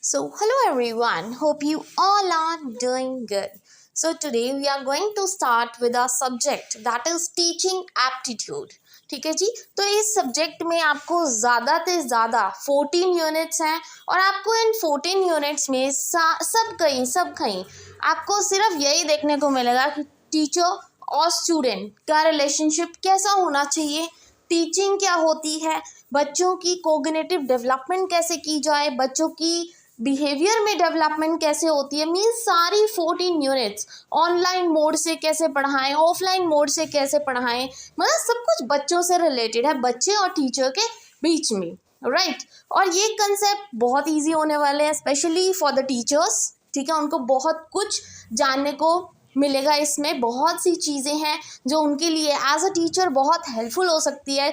So, hello everyone. Hope you all are doing good. So, today we are going to start with our subject that is teaching aptitude. ठीक है जी, तो इस subject में आपको ज़्यादा से ज़्यादा 14 यूनिट्स हैं और आपको इन 14 यूनिट्स में सब कहीं आपको सिर्फ यही देखने को मिलेगा कि टीचर और स्टूडेंट का रिलेशनशिप कैसा होना चाहिए, टीचिंग क्या होती है, बच्चों की कोग्निटिव डेवलपमेंट कैसे की जाए, बच्चों की बिहेवियर में डेवलपमेंट कैसे होती है। मीन्स सारी 14 यूनिट्स ऑनलाइन मोड से कैसे पढ़ाएं, ऑफलाइन मोड से कैसे पढ़ाएं, मतलब सब कुछ बच्चों से रिलेटेड है, बच्चे और टीचर के बीच में, राइट। और ये कंसेप्ट बहुत इजी होने वाले हैं स्पेशली फॉर द टीचर्स। ठीक है, उनको बहुत कुछ जानने को मिलेगा। इसमें बहुत सी चीज़ें हैं जो उनके लिए एज अ टीचर बहुत हेल्पफुल हो सकती है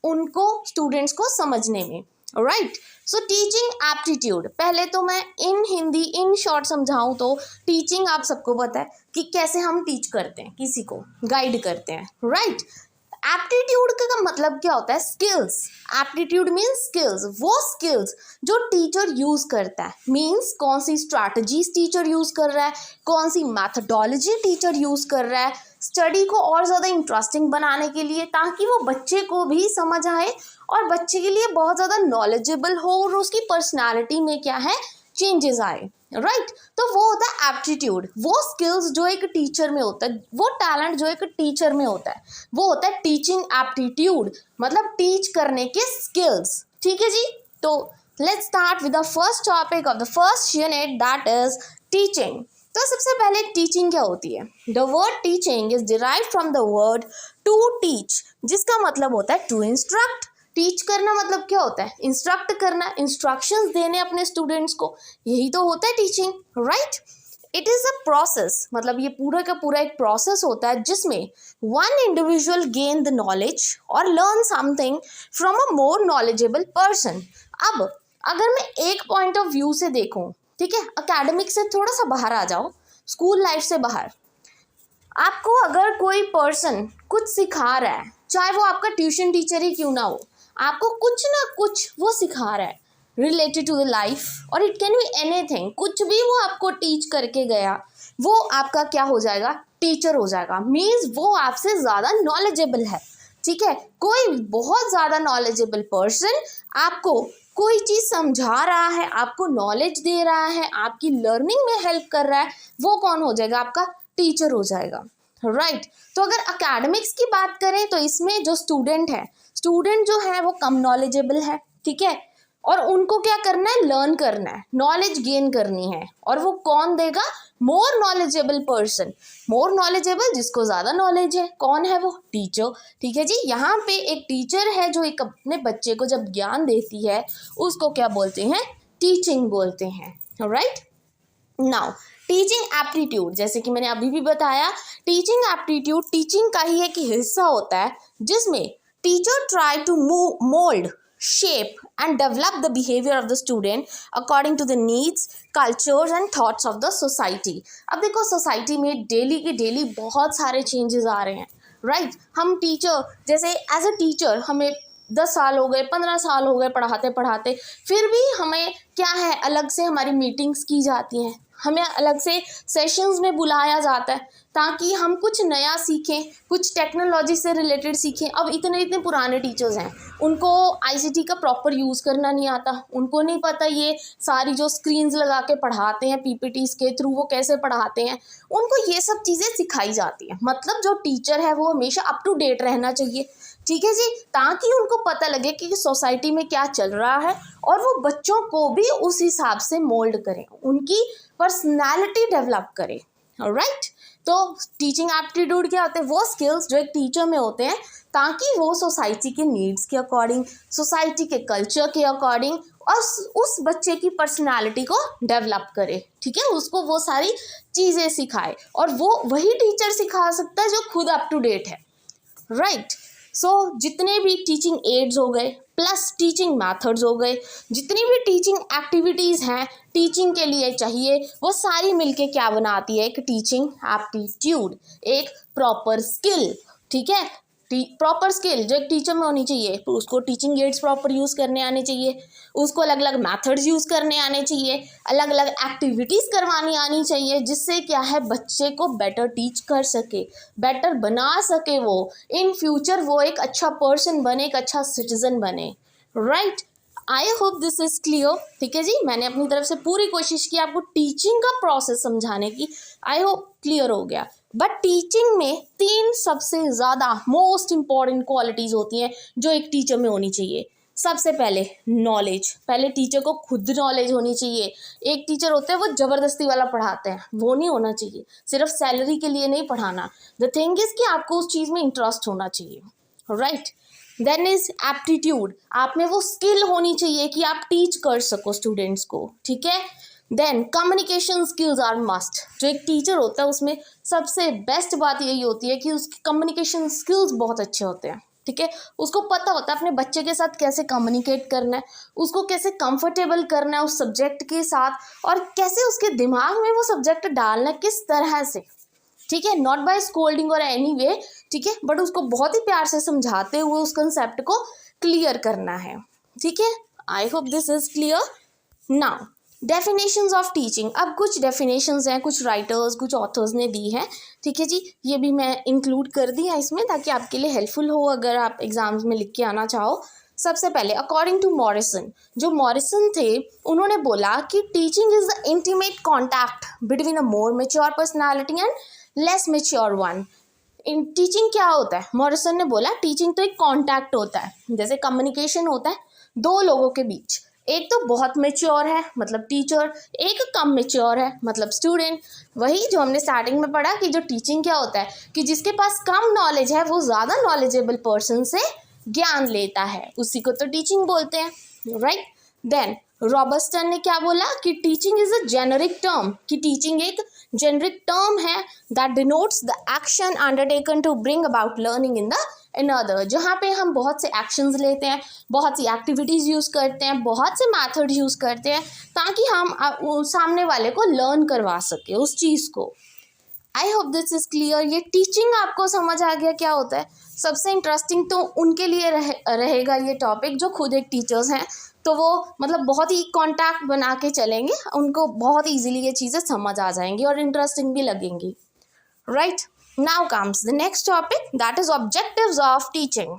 उनको स्टूडेंट्स को समझने में, राइट। सो टीचिंग एप्टीट्यूड, पहले तो मैं इन हिंदी इन शॉर्ट समझाऊं तो टीचिंग आप सबको पता है कि कैसे हम टीच करते हैं, किसी को गाइड करते हैं, राइट। एप्टीट्यूड का मतलब क्या होता है? स्किल्स। एप्टीट्यूड मीन्स स्किल्स, वो स्किल्स जो टीचर यूज करता है। मीन्स कौन सी स्ट्रैटेजीज टीचर यूज कर रहा है, कौन सी मैथडोलॉजी टीचर यूज कर रहा है स्टडी को और ज़्यादा इंटरेस्टिंग बनाने के लिए, ताकि वो बच्चे को भी समझ आए और बच्चे के लिए बहुत ज़्यादा नॉलेजेबल हो और उसकी पर्सनालिटी में क्या है चेंजेस आए, राइट। तो वो होता है एप्टीट्यूड, वो स्किल्स जो एक टीचर में होता है, वो टैलेंट जो एक टीचर में होता है, वो होता है टीचिंग एप्टीट्यूड, मतलब टीच करने के स्किल्स। ठीक है जी, तो let's start with the first topic of the first unit, that is teaching. तो सबसे पहले टीचिंग क्या होती है? The word teaching is derived from the word to teach, जिसका मतलब होता है टू इंस्ट्रक्ट। टीच करना मतलब क्या होता है? इंस्ट्रक्ट करना, इंस्ट्रक्शंस देने अपने स्टूडेंट्स को, यही तो होता है teaching, right. It is a process, मतलब ये पूरा का पूरा एक प्रोसेस होता है जिसमें one individual gain the knowledge और learn something from a more knowledgeable person. अब अगर मैं एक पॉइंट ऑफ व्यू से देखूं, ठीक है, एकेडमिक से थोड़ा सा बाहर आ जाओ, स्कूल लाइफ से बाहर, आपको अगर कोई पर्सन कुछ सिखा रहा है, चाहे वो आपका ट्यूशन टीचर ही क्यों ना हो, आपको कुछ ना कुछ वो सिखा रहा है रिलेटेड टू द लाइफ, और इट कैन बी एनीथिंग, कुछ भी वो आपको टीच करके गया, वो आपका क्या हो जाएगा? टीचर हो जाएगा। मीन्स वो आपसे ज़्यादा नॉलेजेबल है, ठीक है। कोई बहुत ज़्यादा नॉलेजेबल पर्सन आपको कोई चीज़ समझा रहा है, आपको नॉलेज दे रहा है, आपकी लर्निंग में हेल्प कर रहा है, वो कौन हो जाएगा? आपका टीचर हो जाएगा, राइट। तो अगर एकेडमिक्स की बात करें तो इसमें जो स्टूडेंट है, स्टूडेंट जो है वो कम नॉलेजेबल है, ठीक है, और उनको क्या करना है? लर्न करना है, नॉलेज गेन करनी है, और वो कौन देगा? मोर नॉलेजेबल पर्सन। मोर नॉलेजेबल, जिसको ज़्यादा नॉलेज है, कौन है वो? टीचर। ठीक है जी, यहाँ पे एक टीचर है जो एक अपने बच्चे को जब ज्ञान देती है, उसको क्या बोलते हैं? टीचिंग बोलते हैं, राइट। नाउ टीचिंग एप्टीट्यूड, जैसे कि मैंने अभी भी बताया, टीचिंग एप्टीट्यूड टीचिंग का ही एक हिस्सा होता है जिसमें teacher try to mould, shape and develop the behavior of the student according to the needs, cultures and thoughts of the society। अब देखो, सोसाइटी में डेली के डेली बहुत सारे चेंजेस आ रहे हैं, राइट। हम टीचर, जैसे एज अ टीचर हमें 10 साल हो गए, 15 साल हो गए पढ़ाते पढ़ाते, फिर भी हमें क्या है, अलग से हमारी मीटिंग्स की जाती हैं, हमें अलग से सेशंस में बुलाया जाता है ताकि हम कुछ नया सीखें, कुछ टेक्नोलॉजी से रिलेटेड सीखें। अब इतने इतने पुराने टीचर्स हैं, उनको आईसीटी का प्रॉपर यूज़ करना नहीं आता, उनको नहीं पता ये सारी जो स्क्रीन्स लगा के पढ़ाते हैं पीपीटीज के थ्रू, वो कैसे पढ़ाते हैं, उनको ये सब चीज़ें सिखाई जाती हैं। मतलब जो टीचर है वो हमेशा अप टू डेट रहना चाहिए, ठीक है जी, ताकि उनको पता लगे कि सोसाइटी में क्या चल रहा है और वो बच्चों को भी उस हिसाब से मोल्ड करें, उनकी पर्सनैलिटी डेवलप करें, राइट। तो टीचिंग एप्टीट्यूड क्या होते हैं? वो स्किल्स जो एक टीचर में होते हैं ताकि वो सोसाइटी के नीड्स के अकॉर्डिंग, सोसाइटी के कल्चर के अकॉर्डिंग और उस बच्चे की पर्सनालिटी को डेवलप करे, ठीक है, उसको वो सारी चीज़ें सिखाए, और वो वही टीचर सिखा सकता है जो खुद अप टू डेट है, राइट। सो जितने भी टीचिंग एड्स हो गए प्लस टीचिंग मैथड्स हो गए, जितनी भी टीचिंग एक्टिविटीज़ हैं टीचिंग के लिए चाहिए, वो सारी मिलके क्या बनाती है? एक टीचिंग एप्टीट्यूड, एक प्रॉपर स्किल, ठीक है। प्रॉपर स्किल जो एक टीचर में होनी चाहिए, उसको टीचिंग एड्स प्रॉपर यूज़ करने आने चाहिए, उसको अलग अलग मेथड्स यूज़ करने आने चाहिए, अलग अलग एक्टिविटीज़ करवानी आनी चाहिए, जिससे क्या है बच्चे को बेटर टीच कर सके, बेटर बना सके, वो इन फ्यूचर वो एक अच्छा पर्सन बने, एक अच्छा सिटीजन बने, right. I hope this is clear. ठीक है जी, मैंने अपनी तरफ से पूरी कोशिश की आपको टीचिंग का प्रोसेस समझाने की। आई होप क्लियर हो गया। बट टीचिंग में 3 सबसे ज़्यादा मोस्ट इम्पॉर्टेंट क्वालिटीज़ होती हैं जो एक टीचर में होनी चाहिए। सबसे पहले नॉलेज, पहले टीचर को खुद नॉलेज होनी चाहिए। एक टीचर होते हैं वो ज़बरदस्ती वाला पढ़ाते हैं, वो नहीं होना चाहिए, सिर्फ सैलरी के लिए नहीं पढ़ाना। द थिंग इज़ कि आपको उस चीज़ में इंटरेस्ट होना चाहिए, राइट। देन इज एप्टीट्यूड, आप में वो स्किल होनी चाहिए कि आप टीच कर सको स्टूडेंट्स को, ठीक है। Then communication skills are must, जो एक टीचर होता है उसमें सबसे बेस्ट बात यही होती है कि उसके कम्युनिकेशन स्किल्स बहुत अच्छे होते हैं, ठीक है। उसको पता होता है अपने बच्चे के साथ कैसे कम्युनिकेट करना है, उसको कैसे कंफर्टेबल करना है उस सब्जेक्ट के साथ, और कैसे उसके दिमाग में वो सब्जेक्ट डालना है, किस तरह से, ठीक है। नॉट बाय स्कोल्डिंग और एनी वे, ठीक है, बट उसको बहुत ही प्यार से समझाते हुए उस कंसेप्ट को क्लियर करना है, ठीक है। I hope this is clear. Now definitions of teaching, अब कुछ डेफिनेशंस हैं, कुछ राइटर्स, कुछ ऑथर्स ने दी है, ठीक है जी। ये भी मैं इंक्लूड कर दी है इसमें ताकि आपके लिए हेल्पफुल हो अगर आप एग्जाम्स में लिख के आना चाहो। सबसे पहले अकॉर्डिंग टू मॉरिसन, जो मॉरिसन थे उन्होंने बोला कि teaching is the intimate contact between a more mature personality and less mature one. In teaching क्या होता है, मॉरिसन ने बोला टीचिंग तो एक कॉन्टैक्ट होता है, जैसे कम्युनिकेशन होता है दो लोगों के बीच, एक तो बहुत मेच्योर है मतलब टीचर, एक कम मेच्योर है मतलब स्टूडेंट। वही जो हमने स्टार्टिंग में पढ़ा कि जो टीचिंग क्या होता है कि जिसके पास कम नॉलेज है वो ज़्यादा नॉलेजेबल पर्सन से ज्ञान लेता है, उसी को तो टीचिंग बोलते हैं, राइट। देन रॉबर्टसन ने क्या बोला कि teaching is a generic term, कि टीचिंग एक जेनरिक टर्म है that denotes the action undertaken to bring about learning in the another, जहाँ पे हम बहुत से एक्शंस लेते हैं, बहुत सी एक्टिविटीज़ यूज़ करते हैं, बहुत से मैथड यूज़ करते हैं ताकि हम सामने वाले को लर्न करवा सके उस चीज़ को। I hope this is clear. ये टीचिंग आपको समझ आ गया क्या होता है। सबसे इंटरेस्टिंग तो उनके लिए रहेगा ये टॉपिक जो खुद एक टीचर्स हैं, तो वो मतलब बहुत ही कांटेक्ट बना के चलेंगे, उनको बहुत ईजीली ये चीज़ें समझ आ जाएंगी और इंटरेस्टिंग भी लगेंगी, right. Now comes the next topic that is objectives of teaching.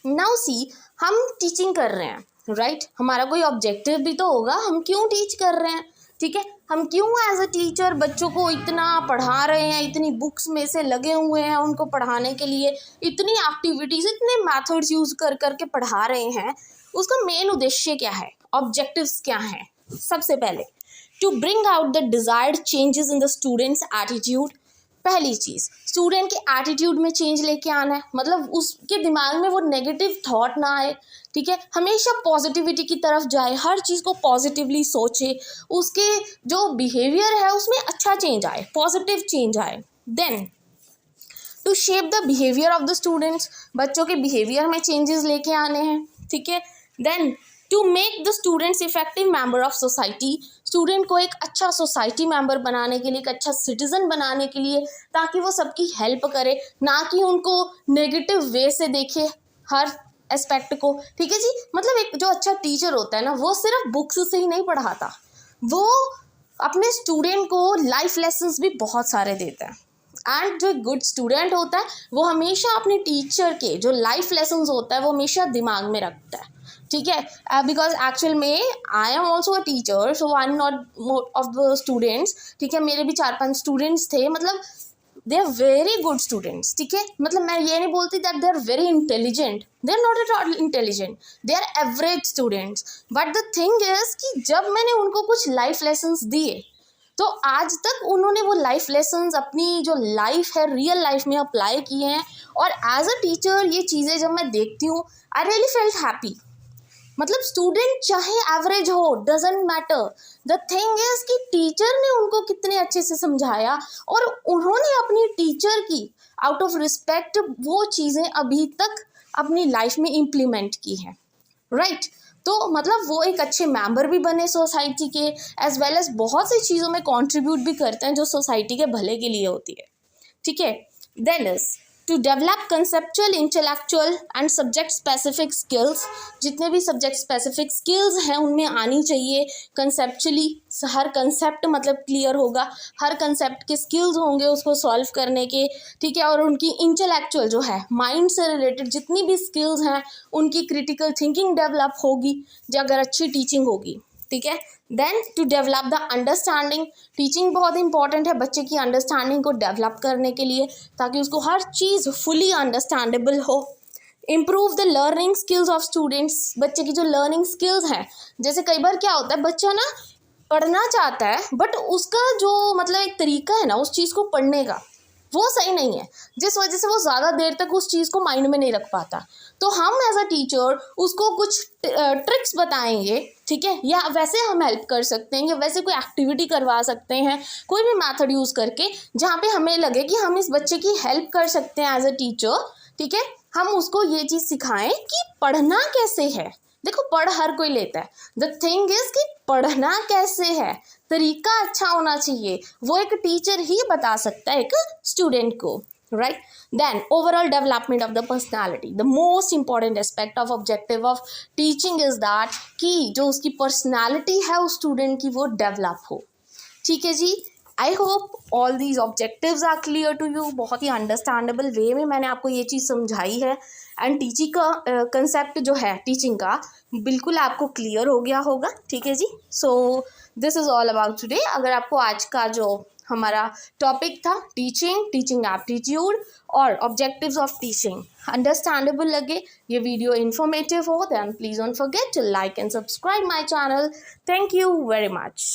Now see, हम टीचिंग कर रहे हैं, राइट, हमारा कोई ऑब्जेक्टिव भी तो होगा, हम क्यों टीच कर रहे हैं, ठीक है। हम क्यों एज अ टीचर बच्चों को इतना पढ़ा रहे हैं, इतनी बुक्स में से लगे हुए हैं उनको पढ़ाने के लिए, इतनी एक्टिविटीज़, इतने मेथड्स यूज़ कर करके पढ़ा रहे हैं, उसका मेन उद्देश्य क्या है, ऑब्जेक्टिव्स क्या हैं। सबसे पहले to bring out the desired changes in the students attitude. पहली चीज़ स्टूडेंट के एटीट्यूड में चेंज लेके आना है, मतलब उसके दिमाग में वो नेगेटिव थॉट ना आए, ठीक है, हमेशा पॉजिटिविटी की तरफ जाए, हर चीज़ को पॉजिटिवली सोचे, उसके जो बिहेवियर है उसमें अच्छा चेंज आए, पॉजिटिव चेंज आए। Then to shape the behaviour of the students, बच्चों के बिहेवियर में चेंजेस लेके आने हैं, ठीक है। Then to make the students effective member of society, student को एक अच्छा सोसाइटी मेंबर बनाने के लिए, एक अच्छा सिटीजन बनाने के लिए, ताकि वो सबकी हेल्प करे, ना कि उनको नेगेटिव वे से देखे हर एस्पेक्ट को, ठीक है जी। मतलब एक जो अच्छा टीचर होता है ना, वो सिर्फ बुक्स से ही नहीं पढ़ाता, वो अपने स्टूडेंट को लाइफ लेसन्स भी बहुत सारे देता है। एंड जो गुड स्टूडेंट होता है वो हमेशा अपने टीचर के जो लाइफ लेसन्स होता है वो हमेशा दिमाग में रखता है, ठीक है। बिकॉज एक्चुअल में I am also a teacher, so I am not of the students, ठीक है। मेरे भी 4-5 स्टूडेंट्स थे, मतलब they are very good students, ठीक है। मतलब मैं ये नहीं बोलती that they are very intelligent, they are not at all intelligent, they are average students. But the thing is कि जब मैंने उनको कुछ लाइफ लेसन्स दिए तो आज तक उन्होंने वो लाइफ लेसन्स अपनी जो लाइफ है रियल लाइफ में अप्लाई किए हैं, और एज अ टीचर ये चीज़ें जब मैं देखती हूँ आई रियली फेल्ट हैप्पी। मतलब स्टूडेंट चाहे एवरेज हो, doesn't matter, the thing is कि टीचर ने उनको कितने अच्छे से समझाया और उन्होंने अपनी टीचर की आउट ऑफ रिस्पेक्ट वो चीज़ें अभी तक अपनी लाइफ में इम्प्लीमेंट की हैं, राइट। तो मतलब वो एक अच्छे मेंबर भी बने सोसाइटी के, एज वेल एज बहुत सी चीज़ों में कंट्रीब्यूट भी करते हैं जो सोसाइटी के भले के लिए होती है, ठीक है। Then is to develop conceptual, intellectual and subject specific skills. जितने भी सब्जेक्ट स्पेसिफिक स्किल्स हैं उनमें आनी चाहिए। कंसेप्चुअली हर कंसेप्ट मतलब क्लियर होगा, हर कंसेप्ट के स्किल्स होंगे उसको सॉल्व करने के, ठीक है। और उनकी इंटेलेक्चुअल जो है माइंड से रिलेटेड जितनी भी स्किल्स हैं उनकी क्रिटिकल थिंकिंग डेवलप होगी जो अगर अच्छी टीचिंग होगी, ठीक है। Then to develop the understanding, teaching बहुत इंपॉर्टेंट है बच्चे की अंडरस्टैंडिंग को डेवलप करने के लिए ताकि उसको हर चीज़ फुली अंडरस्टैंडेबल हो। Improve the learning skills of students, बच्चे की जो लर्निंग स्किल्स हैं, जैसे कई बार क्या होता है बच्चा ना पढ़ना चाहता है बट उसका जो मतलब एक तरीका है ना उस चीज़ को पढ़ने का वो सही नहीं है, जिस वजह से वो ज़्यादा देर तक उस चीज़ को माइंड में नहीं रख पाता। तो हम एज अ टीचर उसको कुछ ट्रिक्स बताएंगे, ठीक है, या वैसे हम हेल्प कर सकते हैं या वैसे कोई एक्टिविटी करवा सकते हैं कोई भी मेथड यूज़ करके जहाँ पे हमें लगे कि हम इस बच्चे की हेल्प कर सकते हैं एज अ टीचर, ठीक है। हम उसको ये चीज़ सिखाएं कि पढ़ना कैसे है। देखो पढ़ हर कोई लेता है, द थिंग इज कि पढ़ना कैसे है, तरीका अच्छा होना चाहिए, वो एक टीचर ही बता सकता है एक स्टूडेंट को, right. Then overall development of the personality, the most important aspect of objective of teaching is that कि जो उसकी पर्सनालिटी है उस स्टूडेंट की वो डेवलप हो, ठीक है जी। I hope all these objectives are clear to you. बहुत ही अंडरस्टैंडेबल वे में मैंने आपको ये चीज़ समझाई है एंड टीचिंग का कंसेप्ट जो है टीचिंग का बिल्कुल आपको क्लियर हो गया होगा, ठीक है जी। So this is all about today. अगर आपको आज का जो हमारा टॉपिक था टीचिंग एप्टीट्यूड और ऑब्जेक्टिव्स ऑफ टीचिंग अंडरस्टैंडेबल लगे, ये वीडियो इन्फॉर्मेटिव हो, then please don't forget to like and subscribe my channel. Thank you very much.